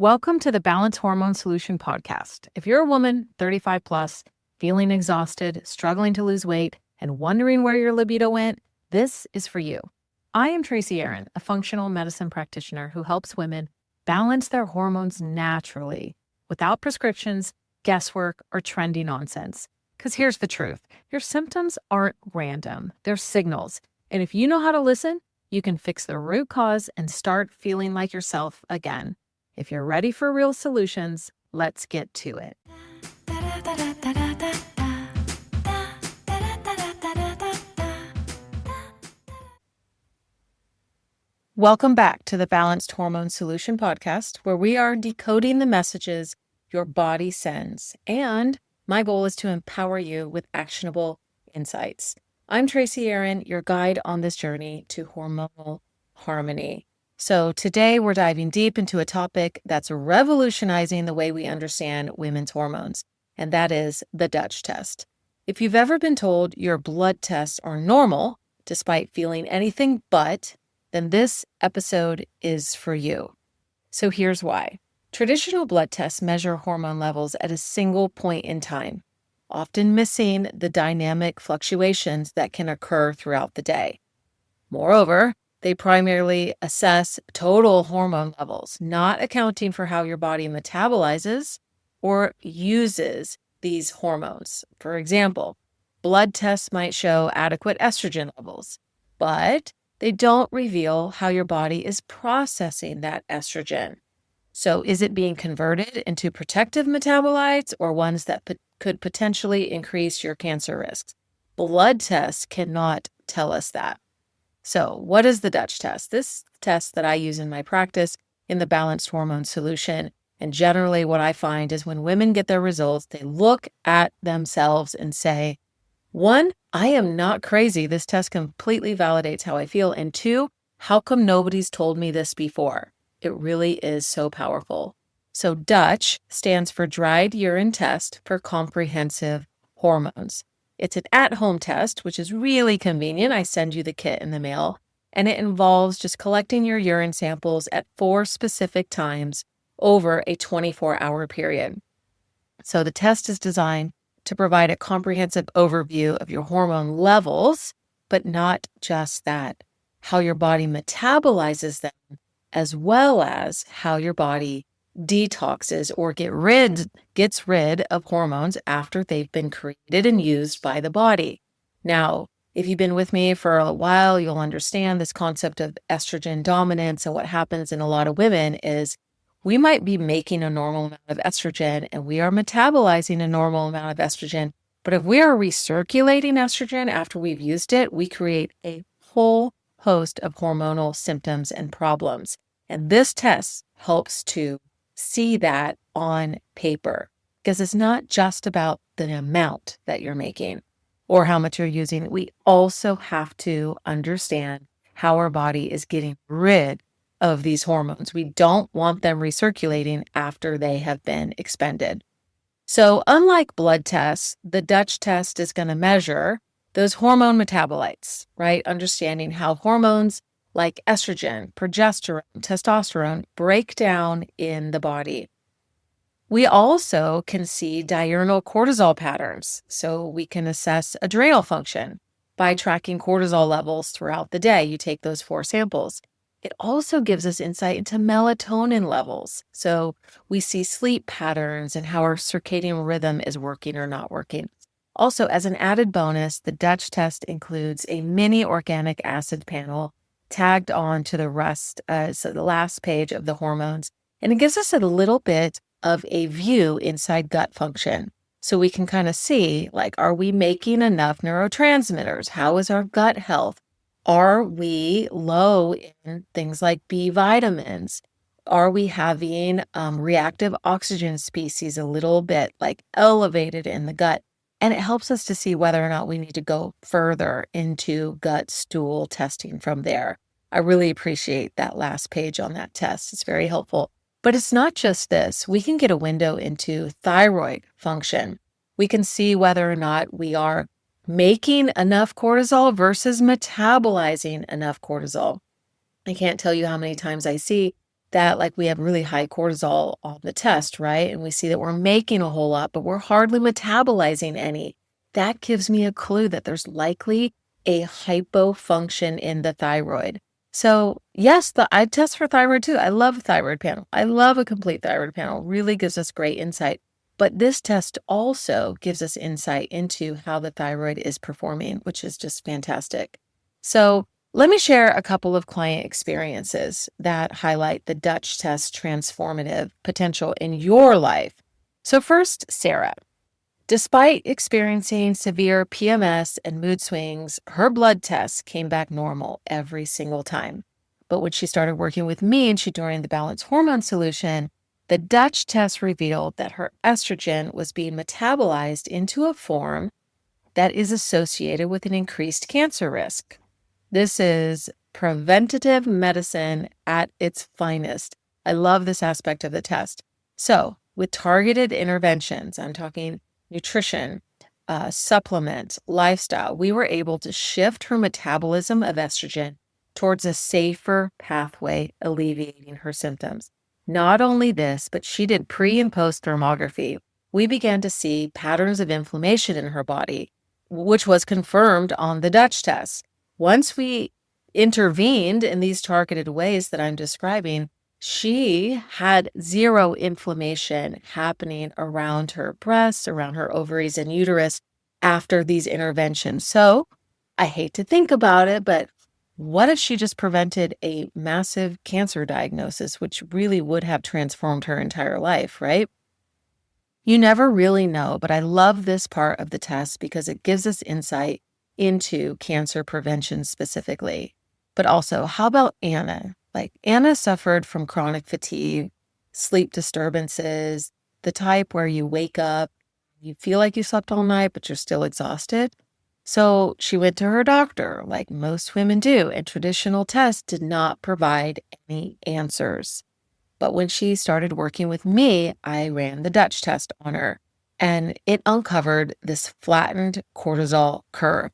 Welcome to the Balanced Hormone Solution podcast. If you're a woman, 35 plus, feeling exhausted, struggling to lose weight, and wondering where your libido went, this is for you. I am Tracy Aaron, a functional medicine practitioner who helps women balance their hormones naturally without prescriptions, guesswork, or trendy nonsense. Because here's the truth. Your symptoms aren't random. They're signals. And if you know how to listen, you can fix the root cause and start feeling like yourself again. If you're ready for real solutions, let's get to it. Welcome back to the Balanced Hormone Solution podcast, where we are decoding the messages your body sends. And my goal is to empower you with actionable insights. I'm Tracy Aaron, your guide on this journey to hormonal harmony. So today we're diving deep into a topic that's revolutionizing the way we understand women's hormones, and that is the Dutch test. If you've ever been told your blood tests are normal, despite feeling anything but, then this episode is for you. So here's why. Traditional blood tests measure hormone levels at a single point in time, often missing the dynamic fluctuations that can occur throughout the day. Moreover, they primarily assess total hormone levels, not accounting for how your body metabolizes or uses these hormones. For example, blood tests might show adequate estrogen levels, but they don't reveal how your body is processing that estrogen. So is it being converted into protective metabolites or ones that could potentially increase your cancer risks? Blood tests cannot tell us that. So what is the Dutch test? This test that I use in my practice in the Balanced Hormone Solution. And generally what I find is when women get their results, they look at themselves and say, 1, I am not crazy. This test completely validates how I feel. And 2, how come nobody's told me this before? It really is so powerful. So Dutch stands for Dried Urine Test for Comprehensive Hormones. It's an at-home test, which is really convenient. I send you the kit in the mail, and it involves just collecting your urine samples at 4 specific times over a 24-hour period. So the test is designed to provide a comprehensive overview of your hormone levels, but not just that, how your body metabolizes them, as well as how your body detoxes or gets rid of hormones after they've been created and used by the body. Now, if you've been with me for a while, you'll understand this concept of estrogen dominance. And what happens in a lot of women is we might be making a normal amount of estrogen and we are metabolizing a normal amount of estrogen. But if we are recirculating estrogen after we've used it, we create a whole host of hormonal symptoms and problems. And this test helps to see that on paper, because it's not just about the amount that you're making or how much you're using. We also have to understand how our body is getting rid of these hormones. We don't want them recirculating after they have been expended. So unlike blood tests, the Dutch test is going to measure those hormone metabolites, right? Understanding how hormones like estrogen, progesterone, testosterone break down in the body. We also can see diurnal cortisol patterns, so we can assess adrenal function by tracking cortisol levels throughout the day. You take those 4 samples. It also gives us insight into melatonin levels, so we see sleep patterns and how our circadian rhythm is working or not working. Also, as an added bonus, the Dutch test includes a mini organic acid panel tagged on to the last page of the hormones. And it gives us a little bit of a view inside gut function. So we can kind of see, like, are we making enough neurotransmitters? How is our gut health? Are we low in things like B vitamins? Are we having reactive oxygen species a little bit like elevated in the gut? And it helps us to see whether or not we need to go further into gut stool testing from there. I really appreciate that last page on that test. It's very helpful. But it's not just this. We can get a window into thyroid function. We can see whether or not we are making enough cortisol versus metabolizing enough cortisol. I can't tell you how many times I see that like we have really high cortisol on the test, right? And we see that we're making a whole lot, but we're hardly metabolizing any. That gives me a clue that there's likely a hypofunction in the thyroid. So yes, I test for thyroid too. I love a thyroid panel. I love a complete thyroid panel. Really gives us great insight. But this test also gives us insight into how the thyroid is performing, which is just fantastic. So let me share a couple of client experiences that highlight the Dutch test transformative potential in your life. So first, Sarah. Despite experiencing severe PMS and mood swings, her blood tests came back normal every single time. But when she started working with me and she joined the Balanced Hormone Solution, the Dutch test revealed that her estrogen was being metabolized into a form that is associated with an increased cancer risk. This is preventative medicine at its finest. I love this aspect of the test. So, with targeted interventions, I'm talking nutrition, supplements, lifestyle, we were able to shift her metabolism of estrogen towards a safer pathway, alleviating her symptoms. Not only this, but she did pre and post thermography. We began to see patterns of inflammation in her body, which was confirmed on the Dutch test. Once we intervened in these targeted ways that I'm describing, she had zero inflammation happening around her breasts, around her ovaries and uterus after these interventions. So I hate to think about it, but what if she just prevented a massive cancer diagnosis, which really would have transformed her entire life, right? You never really know, but I love this part of the test because it gives us insight into cancer prevention specifically. But also, how about Anna? Like Anna suffered from chronic fatigue, sleep disturbances, the type where you wake up, you feel like you slept all night, but you're still exhausted. So she went to her doctor, like most women do, and traditional tests did not provide any answers. But when she started working with me, I ran the Dutch test on her, and it uncovered this flattened cortisol curve,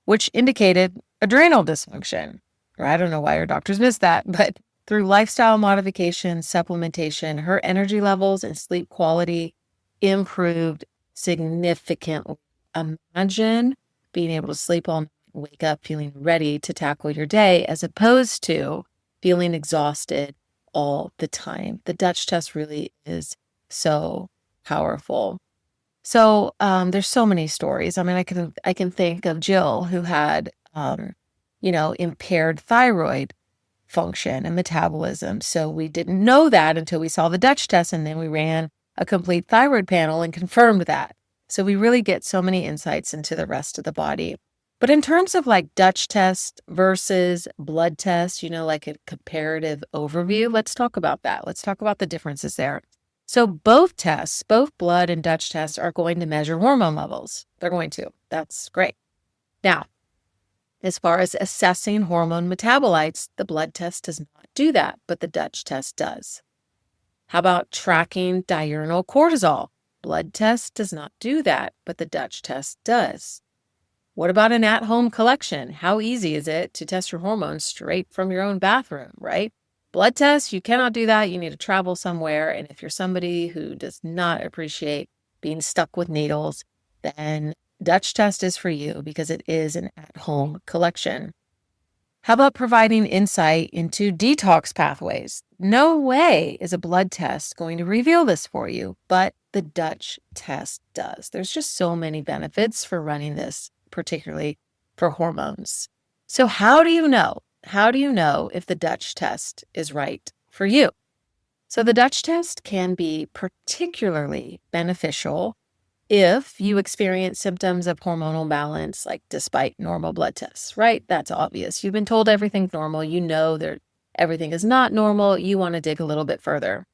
which indicated adrenal dysfunction. Or I don't know why her doctors missed that, but through lifestyle modification, supplementation, her energy levels and sleep quality improved significantly. Imagine being able to sleep all night, wake up feeling ready to tackle your day, as opposed to feeling exhausted all the time. The Dutch test really is so powerful. So there's so many stories. I mean, I can think of Jill who had impaired thyroid function and metabolism. So we didn't know that until we saw the Dutch test, and then we ran a complete thyroid panel and confirmed that. So we really get so many insights into the rest of the body. But in terms of like Dutch test versus blood test, like a comparative overview, let's talk about that. Let's talk about the differences there. So both tests, both blood and Dutch tests, are going to measure hormone levels. They're going to. That's great. Now, as far as assessing hormone metabolites, the blood test does not do that, but the Dutch test does. How about tracking diurnal cortisol? Blood test does not do that, but the Dutch test does. What about an at-home collection? How easy is it to test your hormones straight from your own bathroom, right? Blood tests, you cannot do that. You need to travel somewhere. And if you're somebody who does not appreciate being stuck with needles, then Dutch test is for you because it is an at-home collection. How about providing insight into detox pathways? No way is a blood test going to reveal this for you, but the Dutch test does. There's just so many benefits for running this, particularly for hormones. So how do you know? How do you know if the Dutch test is right for you? So the Dutch test can be particularly beneficial if you experience symptoms of hormonal balance, like despite normal blood tests, right? That's obvious. You've been told everything's normal. You know that everything is not normal. You want to dig a little bit further.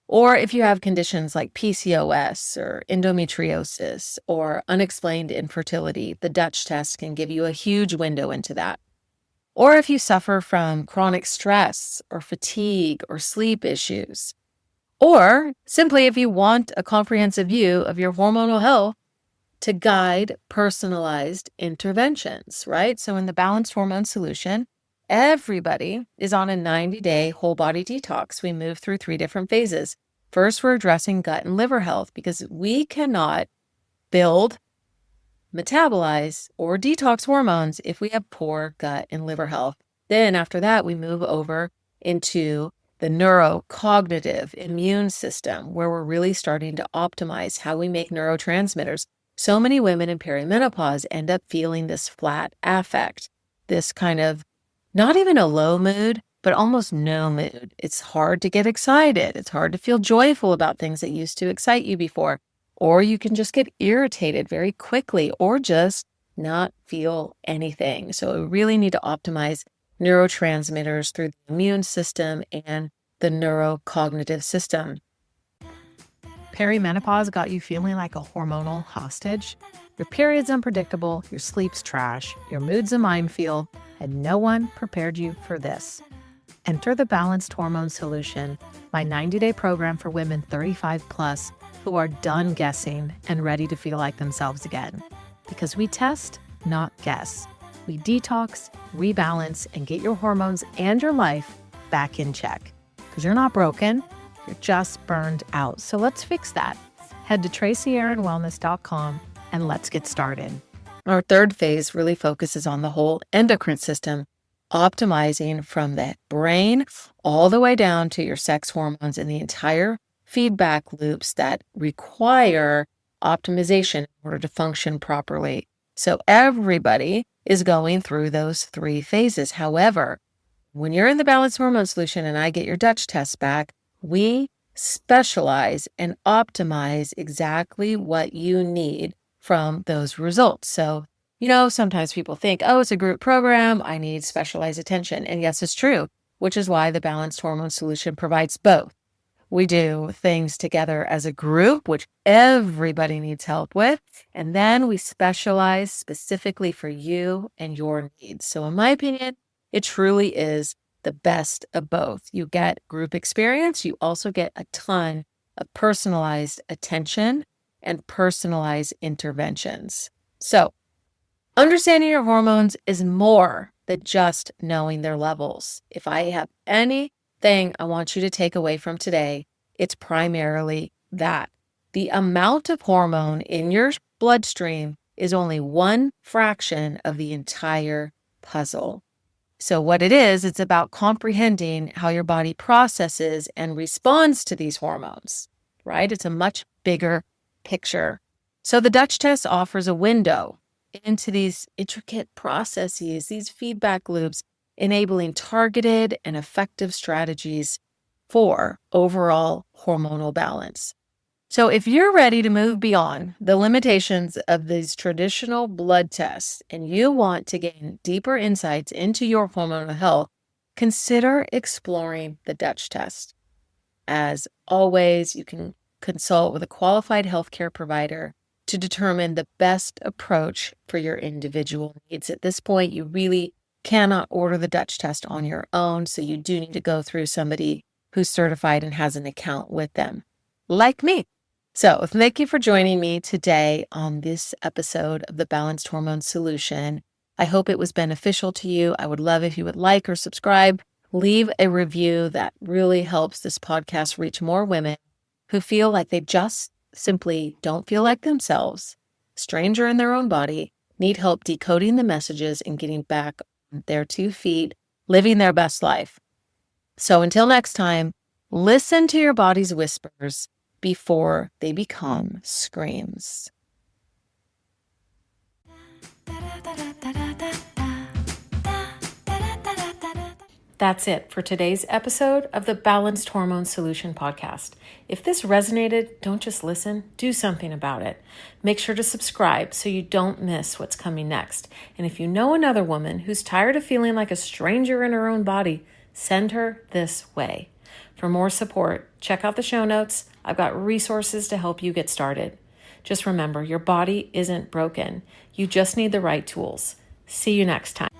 Or if you have conditions like PCOS or endometriosis or unexplained infertility, the Dutch test can give you a huge window into that. Or if you suffer from chronic stress or fatigue or sleep issues. Or simply if you want a comprehensive view of your hormonal health to guide personalized interventions, right? So in the Balanced Hormone Solution, everybody is on a 90-day whole body detox. We move through 3 different phases. First, we're addressing gut and liver health because we cannot build, metabolize, or detox hormones if we have poor gut and liver health. Then after that, we move over into the neurocognitive immune system, where we're really starting to optimize how we make neurotransmitters. So many women in perimenopause end up feeling this flat affect, this kind of not even a low mood, but almost no mood. It's hard to get excited. It's hard to feel joyful about things that used to excite you before. Or you can just get irritated very quickly or just not feel anything. So we really need to optimize neurotransmitters through the immune system and the neurocognitive system. Perimenopause got you feeling like a hormonal hostage? Your period's unpredictable, your sleep's trash, your mood's a minefield, and no one prepared you for this. Enter the Balanced Hormone Solution, my 90-day program for women 35 plus who are done guessing and ready to feel like themselves again. Because we test, not guess. We detox, rebalance, and get your hormones and your life back in check. Because you're not broken, you're just burned out. So let's fix that. Head to TracyAaronWellness.com and let's get started. Our third phase really focuses on the whole endocrine system, optimizing from the brain all the way down to your sex hormones and the entire feedback loops that require optimization in order to function properly. So everybody is going through those 3 phases. However, when you're in the Balanced Hormone Solution and I get your Dutch test back, we specialize and optimize exactly what you need from those results. So, sometimes people think, oh, it's a group program, I need specialized attention. And yes, it's true, which is why the Balanced Hormone Solution provides both. We do things together as a group, which everybody needs help with. And then we specialize specifically for you and your needs. So in my opinion, it truly is the best of both. You get group experience. You also get a ton of personalized attention and personalized interventions. So understanding your hormones is more than just knowing their levels. If I have anything I want you to take away from today, it's primarily that. The amount of hormone in your bloodstream is only one fraction of the entire puzzle. So what it is, it's about comprehending how your body processes and responds to these hormones, right? It's a much bigger picture. So the Dutch test offers a window into these intricate processes, these feedback loops, enabling targeted and effective strategies for overall hormonal balance. So if you're ready to move beyond the limitations of these traditional blood tests and you want to gain deeper insights into your hormonal health, consider exploring the Dutch test. As always, you can consult with a qualified healthcare provider to determine the best approach for your individual needs. At this point, you really cannot order the Dutch test on your own, so you do need to go through somebody who's certified and has an account with them, like me. So thank you for joining me today on this episode of the Balanced Hormone Solution. I hope it was beneficial to you. I would love if you would like or subscribe, leave a review. That really helps this podcast reach more women who feel like they just simply don't feel like themselves, stranger in their own body, need help decoding the messages and getting back on their 2 feet, living their best life. So until next time, listen to your body's whispers before they become screams. That's it for today's episode of the Balanced Hormone Solution podcast. If this resonated, don't just listen, do something about it. Make sure to subscribe so you don't miss what's coming next. And if you know another woman who's tired of feeling like a stranger in her own body, send her this way. For more support, check out the show notes. I've got resources to help you get started. Just remember, your body isn't broken. You just need the right tools. See you next time.